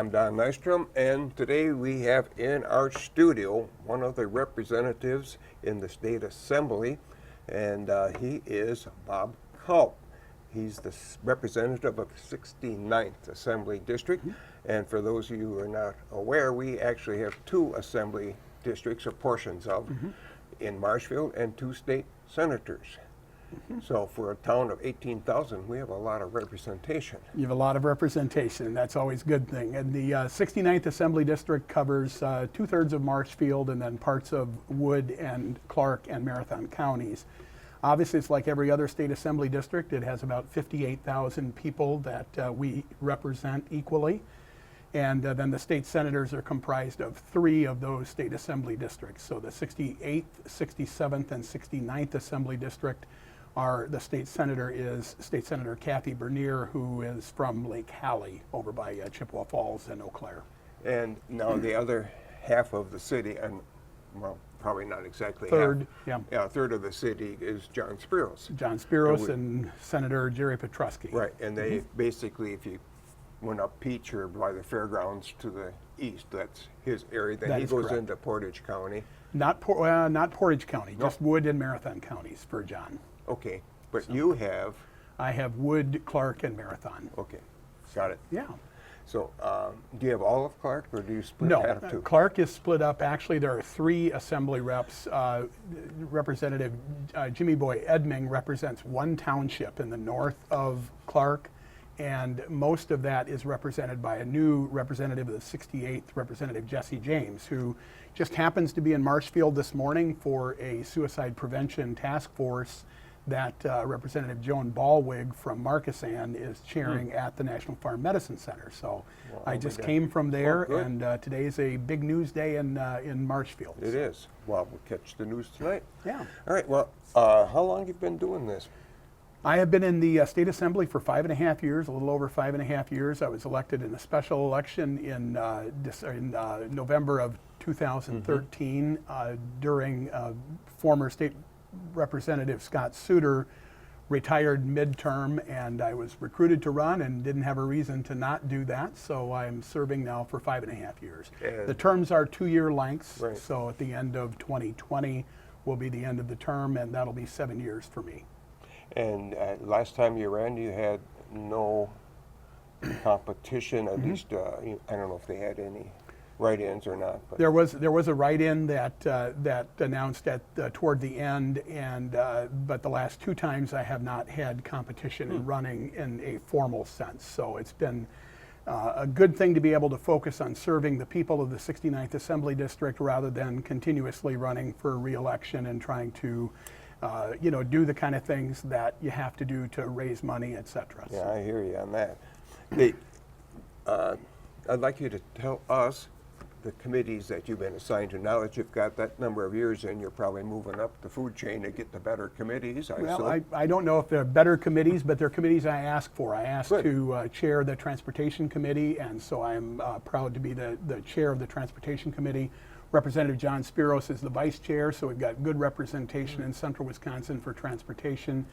I'm Don Nystrom, and today we have in our studio one of the representatives in the State Assembly, and he is Bob Kulp. He's the representative of the 69th Assembly District, and for those of you who are not aware, we actually have two Assembly districts or portions of in Marshfield and two state senators. So for a town of 18,000, we have a lot of representation. You have a lot of representation, and that's always a good thing. And the 69th Assembly District covers 2/3 of Marshfield and then parts of Wood and Clark and Marathon counties. Obviously, it's like every other state assembly district. It has about 58,000 people that we represent equally. And then the state senators are comprised of 3 of those state assembly districts. So the 68th, 67th, and 69th Assembly District are, the state senator is State Senator Kathy Bernier, who is from Lake Hallie over by Chippewa Falls and Eau Claire. And now the other half of the city, and well, probably not exactly Third, half. yeah. A third of the city is John Spiros. John Spiros and Senator Jerry Petrusky. Right, and they basically, if you went up Peach or by the fairgrounds to the east, that's his area. Then That he is goes correct. into Portage County. Not Portage County, No. just Wood and Marathon counties for John. Okay, but you have, I have Wood, Clark, and Marathon. okay, got it. Yeah. So do you have all of Clark, or do you split No, that up too? Clark is split up. Actually, there are 3 assembly reps. Representative Jimmy Boy Edming represents 1 township in the north of Clark, and most of that is represented by a new representative of the 68th, Representative Jesse James, who just happens to be in Marshfield this morning for a suicide prevention task force that Representative Joan Ballwig from Markesan is chairing at the National Farm Medicine Center. So I just came from there, good. and today is a big news day in Marshfield. It is. Well, we'll catch the news tonight. Yeah. All right, well, how long have you been doing this? I have been in the State Assembly for 5.5 years, a little over 5.5 years. I was elected in a special election in November of 2013 during former State Representative Scott Souter retired midterm, and I was recruited to run and didn't have a reason to not do that, so I'm serving now for 5.5 years. And the terms are 2-year lengths, Right. so at the end of 2020 will be the end of the term, and that'll be 7 years for me. And last time you ran, you had no competition, at least, I don't know if they had any write-ins or not. But There was a write-in that announced toward the end, and but the last 2 times I have not had competition in running in a formal sense. So it's been a good thing to be able to focus on serving the people of the 69th Assembly District rather than continuously running for re-election and trying to do the kind of things that you have to do to raise money, etc. yeah, I hear you on that. I'd like you to tell us the committees that you've been assigned to. Now that you've got that number of years in, you're probably moving up the food chain to get the better committees, I Well, assume. I don't know if they're better committees, but they're committees I asked for. I asked Good. to chair the Transportation Committee, and so I'm proud to be the chair of the Transportation Committee. Representative John Spiros is the vice chair, so we've got good representation in central Wisconsin for transportation.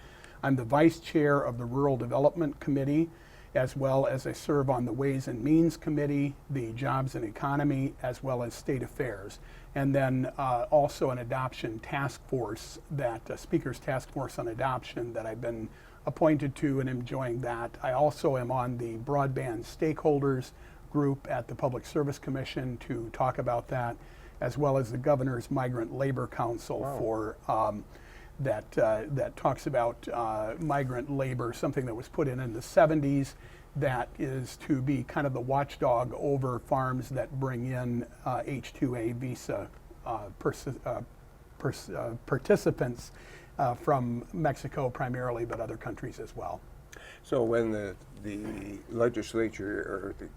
I'm the vice chair of the Rural Development Committee, as well as I serve on the Ways and Means Committee, the Jobs and Economy, as well as State Affairs. And then also an adoption task force, that Speaker's Task Force on Adoption that I've been appointed to and enjoying that. I also am on the Broadband Stakeholders Group at the Public Service Commission to talk about that, as well as the Governor's Migrant Labor Council for that talks about migrant labor, something that was put in the 70s that is to be kind of the watchdog over farms that bring in H-2A visa participants from Mexico primarily, but other countries as well. So when the legislature or the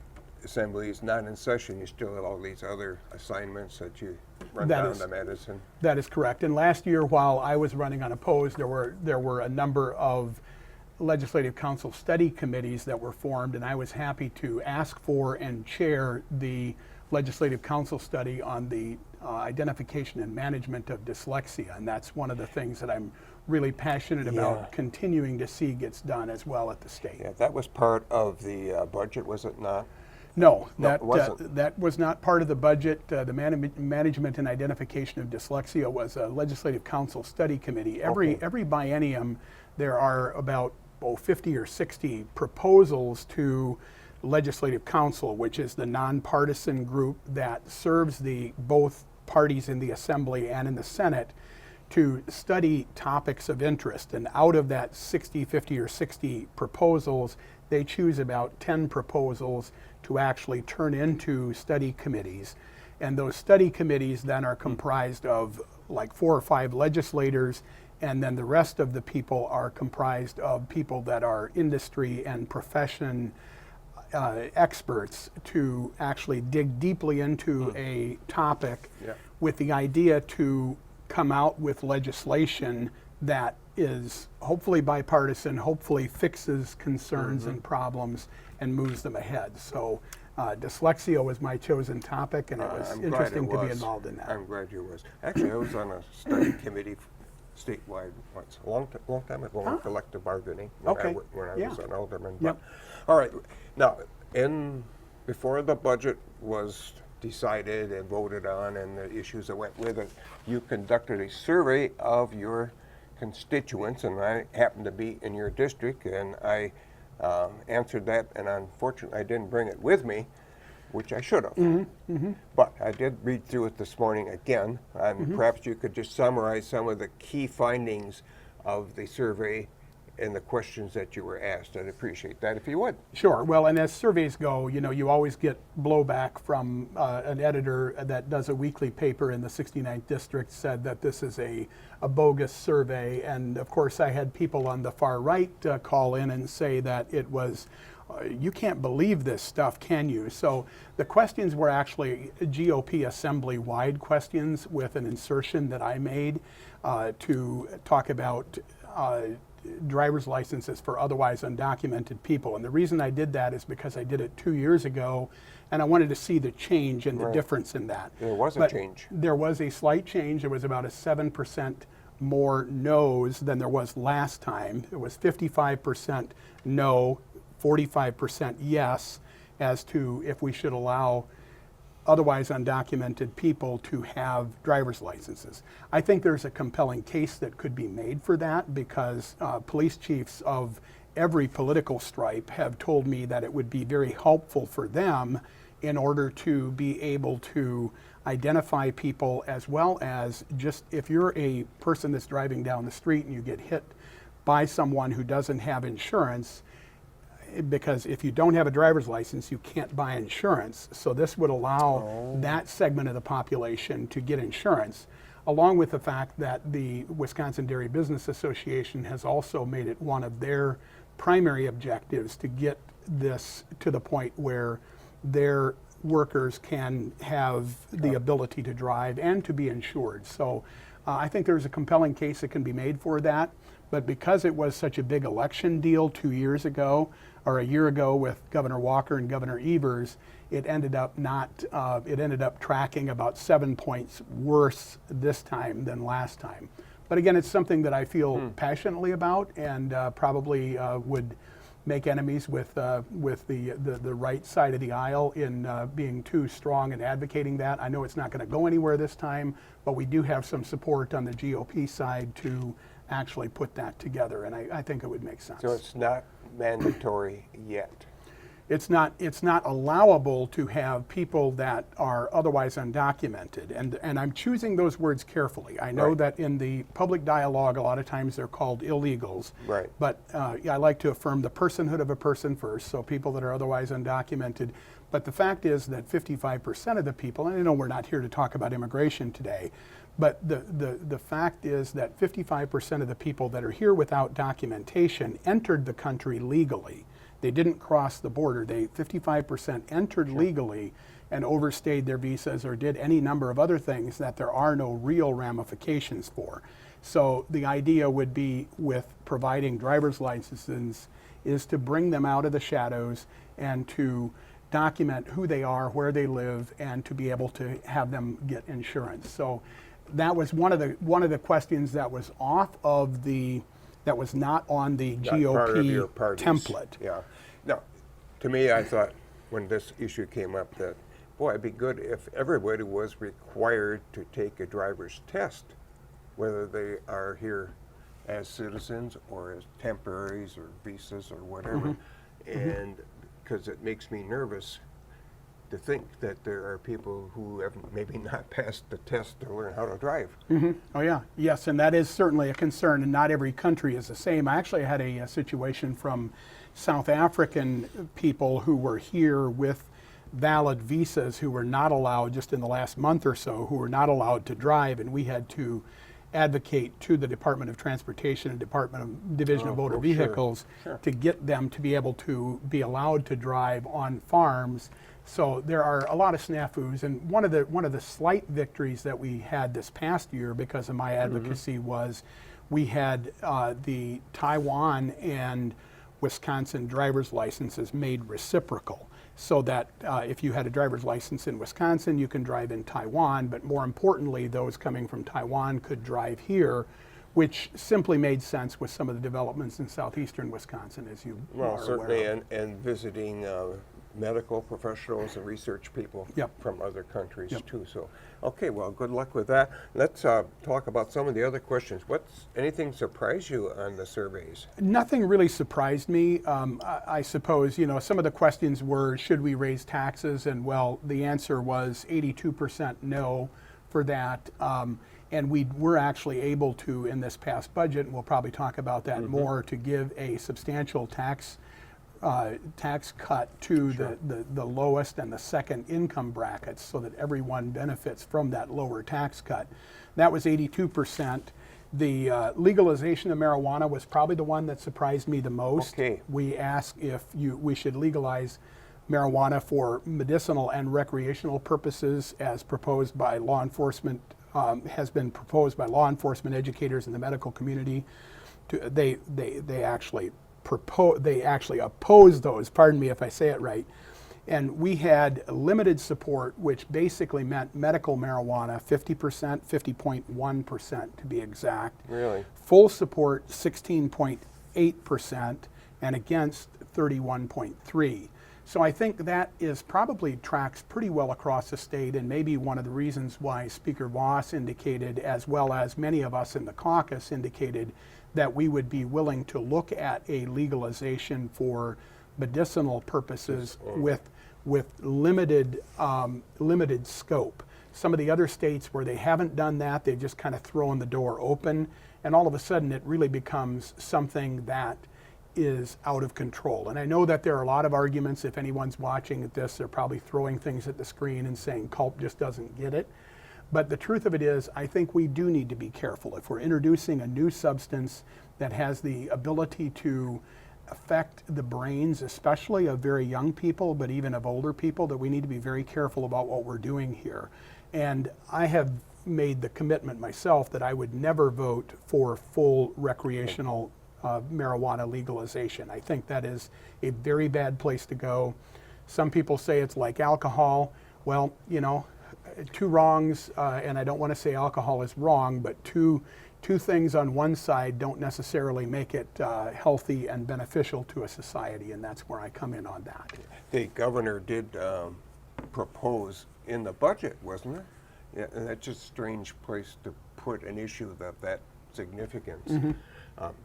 Assembly is not in session, you still have all these other assignments that you run That down is- to medicine. That is correct. And last year, while I was running unopposed, there were a number of legislative council study committees that were formed, and I was happy to ask for and chair the legislative council study on the identification and management of dyslexia, and that's one of the things that I'm really passionate about continuing to see gets done as well at the state. Yeah, that was part of the budget, was it not? No, No, that it wasn't. that was not part of the budget. The Management and Identification of Dyslexia was a Legislative Council study committee. Okay. Every biennium, there are about 50 or 60 proposals to Legislative Council, which is the nonpartisan group that serves the both parties in the Assembly and in the Senate to study topics of interest. And out of that 60, 50, or 60 proposals, they choose about 10 proposals to actually turn into study committees. And those study committees then are comprised of like 4 or 5 legislators, and then the rest of the people are comprised of people that are industry and profession experts to actually dig deeply into a topic with the idea to come out with legislation that is hopefully bipartisan, hopefully fixes concerns and problems and moves them ahead. So dyslexia was my chosen topic, and it was I'm interesting glad it to be was. involved in that. I'm glad you was. Actually, I was on a study committee statewide once, a long time ago on collective bargaining when Okay. when I Yeah. was an alderman. Yep. But, all right, now, before the budget was decided and voted on and the issues that went with it, you conducted a survey of your constituents, and I happened to be in your district, and I answered that, and unfortunately I didn't bring it with me, which I should have. But I did read through it this morning again, and perhaps you could just summarize some of the key findings of the survey and the questions that you were asked. I'd appreciate that if you would. Sure. Well, and as surveys go, you always get blowback from an editor that does a weekly paper in the 69th district said that this is a bogus survey. And of course, I had people on the far right call in and say that it was, you can't believe this stuff, can you? So the questions were actually GOP assembly-wide questions with an insertion that I made to talk about driver's licenses for otherwise undocumented people. And the reason I did that is because I did it 2 years ago, and I wanted to see the change and the difference in that. There was a But change. there was a slight change. There was about a 7% more no's than there was last time. It was 55% no, 45% yes, as to if we should allow otherwise undocumented people to have driver's licenses. I think there's a compelling case that could be made for that because police chiefs of every political stripe have told me that it would be very helpful for them in order to be able to identify people, as well as just if you're a person that's driving down the street and you get hit by someone who doesn't have insurance, because if you don't have a driver's license, you can't buy insurance. So this would allow that segment of the population to get insurance, along with the fact that the Wisconsin Dairy Business Association has also made it one of their primary objectives to get this to the point where their workers can have the ability to drive and to be insured. So I think there's a compelling case that can be made for that. But because it was such a big election deal 2 years ago, or a year ago with Governor Walker and Governor Evers, it ended up tracking about 7 points worse this time than last time. But again, it's something that I feel passionately about, and probably would make enemies with the right side of the aisle in being too strong and advocating that. I know it's not going to go anywhere this time, but we do have some support on the GOP side to actually put that together, and I think it would make sense. So it's not mandatory yet. It's not allowable to have people that are otherwise undocumented, and I'm choosing those words carefully. I know that in the public dialogue, a lot of times they're called illegals. Right. But I like to affirm the personhood of a person first, so people that are otherwise undocumented. But the fact is that 55% of the people, and I know we're not here to talk about immigration today, but the fact is that 55% of the people that are here without documentation entered the country legally. They didn't cross the border. 55% entered legally and overstayed their visas or did any number of other things that there are no real ramifications for. So the idea would be with providing driver's licenses is to bring them out of the shadows and to document who they are, where they live, and to be able to have them get insurance. So that was one of the questions that was that was not on the Not part of your GOP party's- template. Yeah. No, to me, I thought, when this issue came up that, boy, it'd be good if everybody was required to take a driver's test, whether they are here as citizens or as temporaries or visas or whatever. And because it makes me nervous to think that there are people who have maybe not passed the test to learn how to drive. Oh yeah, yes, and that is certainly a concern, and not every country is the same. I actually had a situation from South African people who were here with valid visas who were not allowed, just in the last month or so, who were not allowed to drive, and we had to advocate to the Department of Transportation and Division of Motor Vehicles to get them to be able to be allowed to drive on farms. So there are a lot of snafus, and one of the slight victories that we had this past year because of my advocacy was we had the Taiwan and Wisconsin driver's licenses made reciprocal, so that if you had a driver's license in Wisconsin, you can drive in Taiwan, but more importantly, those coming from Taiwan could drive here, which simply made sense with some of the developments in southeastern Wisconsin, as you are aware Certainly, of. and visiting medical professionals and research people from other countries too. So, okay, well, good luck with that. Let's talk about some of the other questions. Anything surprise you on the surveys? Nothing really surprised me. I suppose, some of the questions were, should we raise taxes? And well, the answer was 82% no for that. And we were actually able to, in this past budget, and we'll probably talk about that more, to give a substantial tax cut to the lowest and the second income brackets so that everyone benefits from that lower tax cut. That was 82%. The legalization of marijuana was probably the one that surprised me the most. Okay. We asked if we should legalize marijuana for medicinal and recreational purposes as proposed by law enforcement, has been proposed by law enforcement, educators, and the medical community. They actually opposed those, pardon me if I say it right. And we had limited support, which basically meant medical marijuana, 50%, 50.1% to be exact. Really? Full support, 16.8%, and against 31.3%. So I think that probably tracks pretty well across the state, and maybe one of the reasons why Speaker Voss indicated, as well as many of us in the caucus indicated, that we would be willing to look at a legalization for medicinal purposes with limited scope. Some of the other states where they haven't done that, they've just kind of thrown the door open, and all of a sudden it really becomes something that is out of control. And I know that there are a lot of arguments. If anyone's watching this, they're probably throwing things at the screen and saying Kulp just doesn't get it. But the truth of it is, I think we do need to be careful. If we're introducing a new substance that has the ability to affect the brains, especially of very young people, but even of older people, that we need to be very careful about what we're doing here. And I have made the commitment myself that I would never vote for full recreational marijuana legalization. I think that is a very bad place to go. Some people say it's like alcohol. Well, two wrongs, and I don't want to say alcohol is wrong, but two things on one side don't necessarily make it healthy and beneficial to a society, and that's where I come in on that. The governor did propose in the budget, wasn't it? Yeah, and that's just a strange place to put an issue of that significance.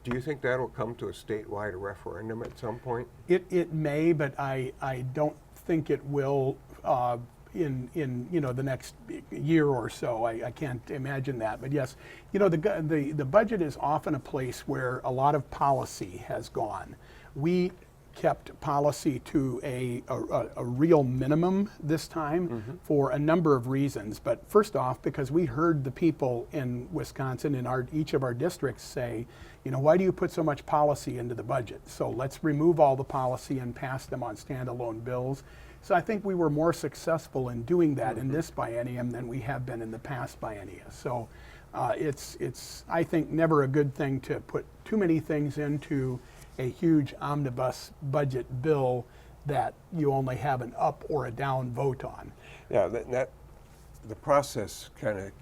Do you think that'll come to a statewide referendum at some point? It may, but I don't think it will in the next year or so. I can't imagine that. But yes, the budget is often a place where a lot of policy has gone. We kept policy to a real minimum this time for a number of reasons. But first off, because we heard the people in Wisconsin in each of our districts say, why do you put so much policy into the budget? So let's remove all the policy and pass them on standalone bills. So I think we were more successful in doing that in this biennium than we have been in the past biennia. So it's I think never a good thing to put too many things into a huge omnibus budget bill that you only have an up or a down vote on. Yeah, the process kind of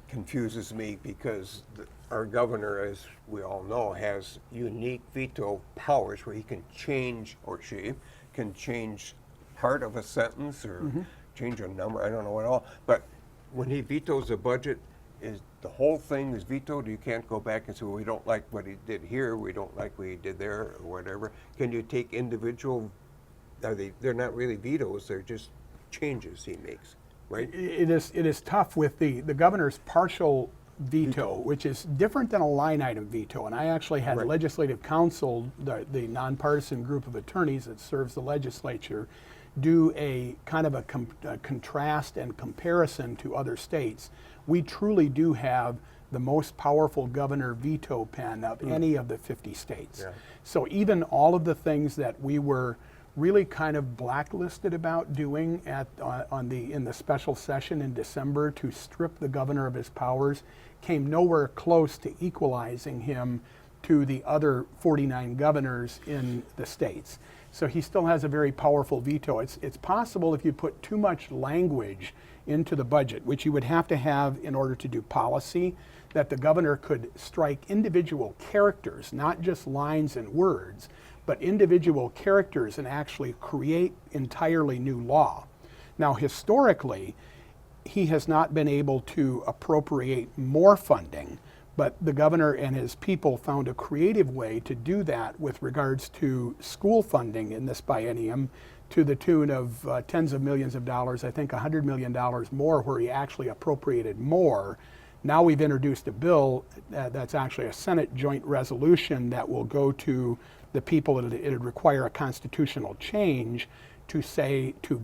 confuses me because our governor, as we all know, has unique veto powers where he can change, or she can change part of a sentence or change a number, I don't know at all. But when he vetoes a budget, is the whole thing is vetoed? You can't go back and say, well, we don't like what he did here, we don't like what he did there, or whatever. Can you take individual, they're not really vetoes, they're just changes he makes, right? It is tough with the governor's partial veto, which is different than a line item veto. And I actually had Right. legislative counsel, the nonpartisan group of attorneys that serves the legislature, do a kind of a contrast and comparison to other states. We truly do have the most powerful governor veto pen of any of the 50 states. Yeah. So even all of the things that we were really kind of blacklisted about doing in the special session in December to strip the governor of his powers came nowhere close to equalizing him to the other 49 governors in the states. So he still has a very powerful veto. It's possible if you put too much language into the budget, which you would have to have in order to do policy, that the governor could strike individual characters, not just lines and words, but individual characters and actually create entirely new law. Now, historically, he has not been able to appropriate more funding, but the governor and his people found a creative way to do that with regards to school funding in this biennium to the tune of tens of millions of dollars, I think $100 million more, where he actually appropriated more. Now we've introduced a bill that's actually a Senate joint resolution that will go to the people. It'd require a constitutional change to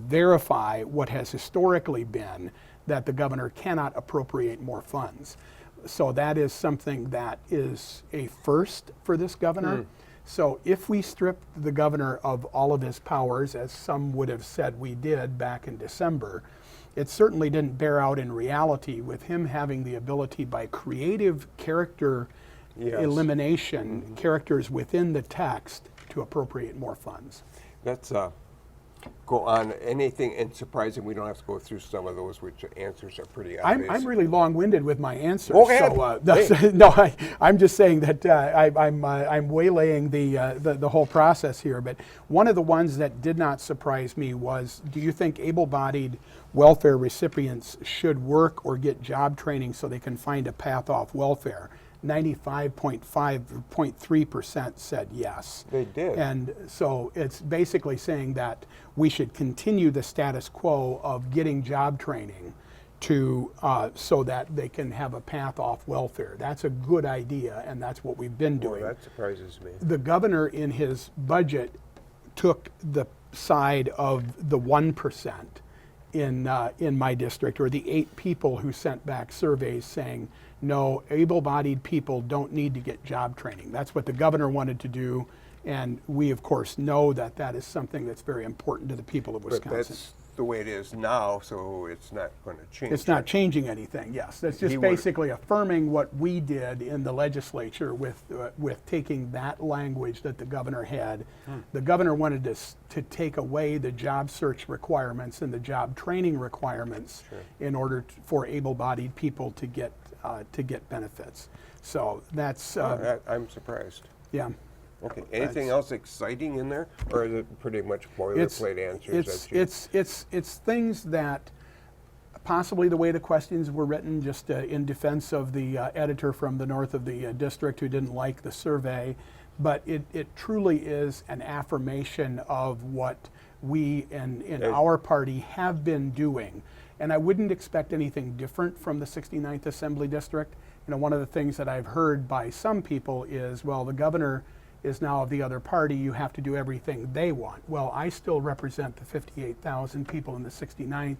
verify what has historically been that the governor cannot appropriate more funds. So that is something that is a first for this governor. So if we strip the governor of all of his powers, as some would have said we did back in December, it certainly didn't bear out in reality with him having the ability by creative character elimination, characters within the text, to appropriate more funds. Let's go on. Anything and surprising, we don't have to go through some of those, which answers are pretty obvious. I'm really long-winded with my answers. Go ahead. So, no, I'm just saying that I'm waylaying the whole process here. But one of the ones that did not surprise me was, do you think able-bodied welfare recipients should work or get job training so they can find a path off welfare? 95.3% said yes. They did. And so it's basically saying that we should continue the status quo of getting job training to so that they can have a path off welfare. That's a good idea, and that's what we've been doing. Boy, that surprises me. The governor in his budget took the side of the 1% in my district, or the 8 people who sent back surveys saying, no, able-bodied people don't need to get job training. That's what the governor wanted to do, and we, of course, know that that is something that's very important to the people of Wisconsin. But that's the way it is now, so it's not going to change. It's not changing anything, yes. That's just basically affirming what we did in the legislature with taking that language that the governor had. The governor wanted to take away the job search requirements and the job training requirements in order for able-bodied people to get benefits. So that's... I'm surprised. Yeah. Okay. Anything else exciting in there, or is it pretty much boilerplate answers? It's things that possibly the way the questions were written, just in defense of the editor from the north of the district who didn't like the survey, but it truly is an affirmation of what we in our party have been doing. And I wouldn't expect anything different from the 69th Assembly District. You know, one of the things that I've heard by some people is, well, the governor is now of the other party, you have to do everything they want. Well, I still represent the 58,000 people in the 69th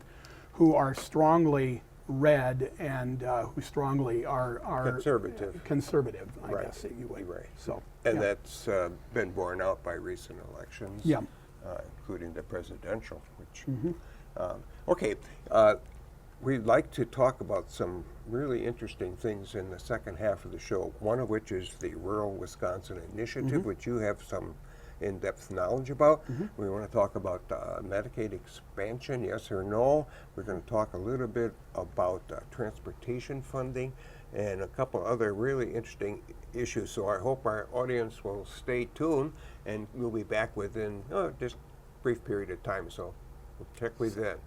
who are strongly red and who strongly are conservative, I guess you would. Right. So, and that's been borne out by recent elections, including the presidential, which okay. We'd like to talk about some really interesting things in the second half of the show, one of which is the Rural Wisconsin Initiative, which you have some in-depth knowledge about. We want to talk about Medicaid expansion, yes or no. We're going to talk a little bit about transportation funding and a couple other really interesting issues. So I hope our audience will stay tuned, and we'll be back within just a brief period of time. So We'll check with that.